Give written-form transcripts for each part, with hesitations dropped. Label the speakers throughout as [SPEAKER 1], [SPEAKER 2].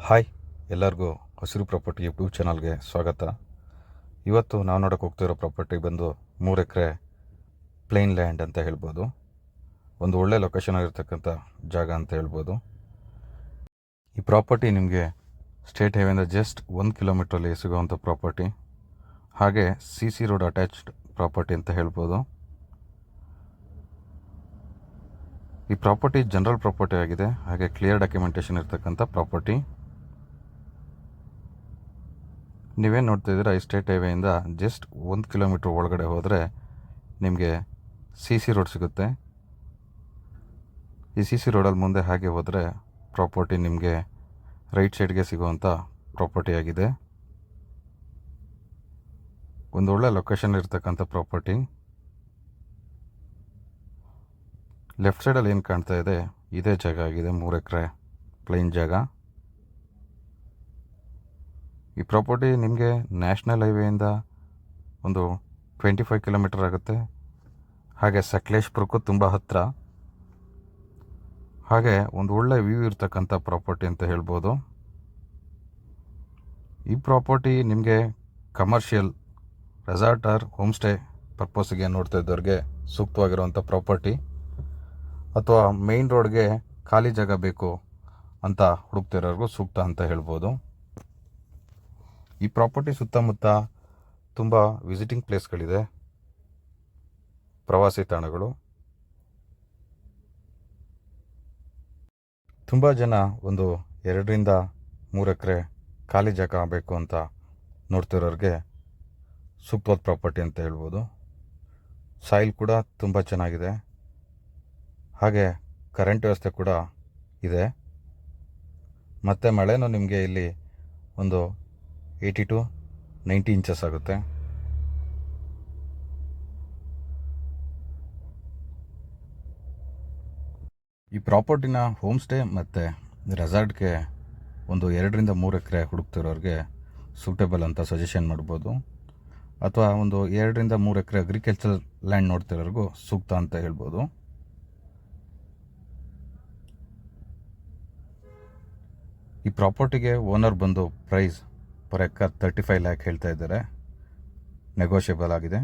[SPEAKER 1] Hi, ಎಲ್ಲರಿಗೂ ಹಸಿರು property YouTube ಚಾನಲ್ಗೆ ಸ್ವಾಗತ. ಇವತ್ತು ನಾವು ನೋಡೋಕೆ ಹೋಗ್ತಿರೋ ಪ್ರಾಪರ್ಟಿ ಬಂದು 3 ಎಕರೆ ಪ್ಲೇನ್ ಲ್ಯಾಂಡ್ ಅಂತ ಹೇಳ್ಬೋದು. ಒಂದು ಒಳ್ಳೆ ಲೊಕೇಶನ್ ಆಗಿರ್ತಕ್ಕಂಥ ಜಾಗ ಅಂತ ಹೇಳ್ಬೋದು. ಈ ಪ್ರಾಪರ್ಟಿ ನಿಮಗೆ ಸ್ಟೇಟ್ ಹೈವೇಯಿಂದ ಜಸ್ಟ್ 1 ಕಿಲೋಮೀಟ್ರಲ್ಲಿ ಸಿಗುವಂಥ ಪ್ರಾಪರ್ಟಿ. ಹಾಗೆ ಸಿ ರೋಡ್ ಅಟ್ಯಾಚ್ಡ್ ಪ್ರಾಪರ್ಟಿ ಅಂತ ಹೇಳ್ಬೋದು. ಈ ಪ್ರಾಪರ್ಟಿ ಜನರಲ್ ಪ್ರಾಪರ್ಟಿ ಆಗಿದೆ. ಹಾಗೆ ಕ್ಲಿಯರ್ ಡಾಕ್ಯುಮೆಂಟೇಷನ್ ಇರ್ತಕ್ಕಂಥ ಪ್ರಾಪರ್ಟಿ. ನೀವೇನು ನೋಡ್ತಿದ್ದೀರಾ, ಈ ಸ್ಟೇಟ್ ಹೈವೇಯಿಂದ ಜಸ್ಟ್ 1 ಕಿಲೋಮೀಟ್ರ್ ಒಳಗಡೆ ಹೋದರೆ ನಿಮಗೆ ಸಿ ರೋಡ್ ಸಿಗುತ್ತೆ. ಈ ಸಿ ರೋಡಲ್ಲಿ ಮುಂದೆ ಹಾಗೆ ಹೋದರೆ ಪ್ರಾಪರ್ಟಿ ನಿಮಗೆ ರೈಟ್ ಸೈಡ್ಗೆ ಸಿಗುವಂಥ ಪ್ರಾಪರ್ಟಿ ಆಗಿದೆ. ಒಂದು ಒಳ್ಳೆ ಲೊಕೇಶನ್ ಇರ್ತಕ್ಕಂಥ ಪ್ರಾಪರ್ಟಿ. ಲೆಫ್ಟ್ ಸೈಡಲ್ಲಿ ಏನು ಕಾಣ್ತಾ ಇದೆ ಇದೇ ಜಾಗ ಆಗಿದೆ, 3 ಎಕರೆ ಪ್ಲೇನ್ ಜಾಗ. ಈ ಪ್ರಾಪರ್ಟಿ ನಿಮಗೆ ನ್ಯಾಷನಲ್ ಹೈವೇಯಿಂದ ಒಂದು 25 ಕಿಲೋಮೀಟರ್ ಆಗುತ್ತೆ. ಹಾಗೆ ಸಕಲೇಶ್ಪುರಕ್ಕೂ ತುಂಬ ಹತ್ತಿರ. ಹಾಗೆ ಒಂದು ಒಳ್ಳೆ ವ್ಯೂ ಇರ್ತಕ್ಕಂಥ ಪ್ರಾಪರ್ಟಿ ಅಂತ ಹೇಳ್ಬೋದು. ಈ ಪ್ರಾಪರ್ಟಿ ನಿಮಗೆ commercial resort or home stay ಪರ್ಪಸ್ಗೆ ನೋಡ್ತಾ ಇದ್ದವ್ರಿಗೆ ಸೂಕ್ತವಾಗಿರುವಂಥ ಪ್ರಾಪರ್ಟಿ, ಅಥವಾ ಮೇಯ್ನ್ ರೋಡ್ಗೆ ಖಾಲಿ ಜಾಗ ಬೇಕು ಅಂತ ಹುಡುಕ್ತಿರೋರ್ಗೂ ಸೂಕ್ತ ಅಂತ ಹೇಳ್ಬೋದು. ಈ ಪ್ರಾಪರ್ಟಿ ಸುತ್ತಮುತ್ತ ತುಂಬ ವಿಸಿಟಿಂಗ್ ಪ್ಲೇಸ್ಗಳಿದೆ, ಪ್ರವಾಸಿ ತಾಣಗಳು. ತುಂಬ ಜನ ಒಂದು 2ರಿಂದ 3 ಎಕರೆ ಖಾಲಿ ಜಾಗ ಬೇಕು ಅಂತ ನೋಡ್ತಿರೋರಿಗೆ ಸೂಕ್ತವಾದ ಪ್ರಾಪರ್ಟಿ ಅಂತ ಹೇಳ್ಬೋದು. ಸಾಯಿಲ್ ಕೂಡ ತುಂಬ ಚೆನ್ನಾಗಿದೆ. ಹಾಗೆ ಕರೆಂಟ್ ವ್ಯವಸ್ಥೆ ಕೂಡ ಇದೆ. ಮತ್ತು ಮಳೆನೂ ನಿಮಗೆ ಇಲ್ಲಿ ಒಂದು 80 to 90 ಇಂಚಸ್ ಆಗುತ್ತೆ. ಈ ಪ್ರಾಪರ್ಟಿನ ಹೋಮ್ ಸ್ಟೇ ಮತ್ತು ರೆಸಾರ್ಟ್ಗೆ ಒಂದು 2ರಿಂದ 3 ಎಕರೆ ಹುಡುಕ್ತಿರೋರಿಗೆ ಸೂಟೇಬಲ್ ಅಂತ ಸಜೆಷನ್ ಮಾಡ್ಬೋದು. ಅಥವಾ ಒಂದು 2ರಿಂದ 3 ಎಕರೆ ಅಗ್ರಿಕಲ್ಚರ್ ಲ್ಯಾಂಡ್ ನೋಡ್ತಿರೋರಿಗೂ ಸೂಕ್ತ ಅಂತ ಹೇಳ್ಬೋದು. ಈ ಪ್ರಾಪರ್ಟಿಗೆ ಓನರ್ ಬಂದು ಪ್ರೈಸ್ ಪರ್ ಎಕರ್ 35 ಲ್ಯಾಕ್ ಹೇಳ್ತಾ ಇದ್ದಾರೆ. ನೆಗೋಷಿಯಬಲ್ ಆಗಿದೆ.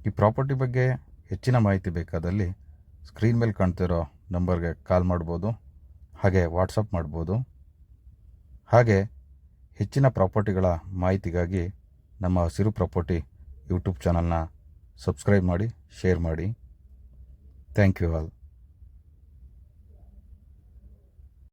[SPEAKER 1] ಈ ಪ್ರಾಪರ್ಟಿ ಬಗ್ಗೆ ಹೆಚ್ಚಿನ ಮಾಹಿತಿ ಬೇಕಾದಲ್ಲಿ ಸ್ಕ್ರೀನ್ ಮೇಲೆ ಕಾಣ್ತಿರೋ ನಂಬರ್ಗೆ ಕಾಲ್ ಮಾಡ್ಬೋದು, ಹಾಗೆ ವಾಟ್ಸಪ್ ಮಾಡ್ಬೋದು. ಹಾಗೆ ಹೆಚ್ಚಿನ ಪ್ರಾಪರ್ಟಿಗಳ ಮಾಹಿತಿಗಾಗಿ ನಮ್ಮ ಹಸಿರು ಪ್ರಾಪರ್ಟಿ ಯೂಟ್ಯೂಬ್ ಚಾನಲ್ನ ಸಬ್ಸ್ಕ್ರೈಬ್ ಮಾಡಿ, ಶೇರ್ ಮಾಡಿ. Thank you all.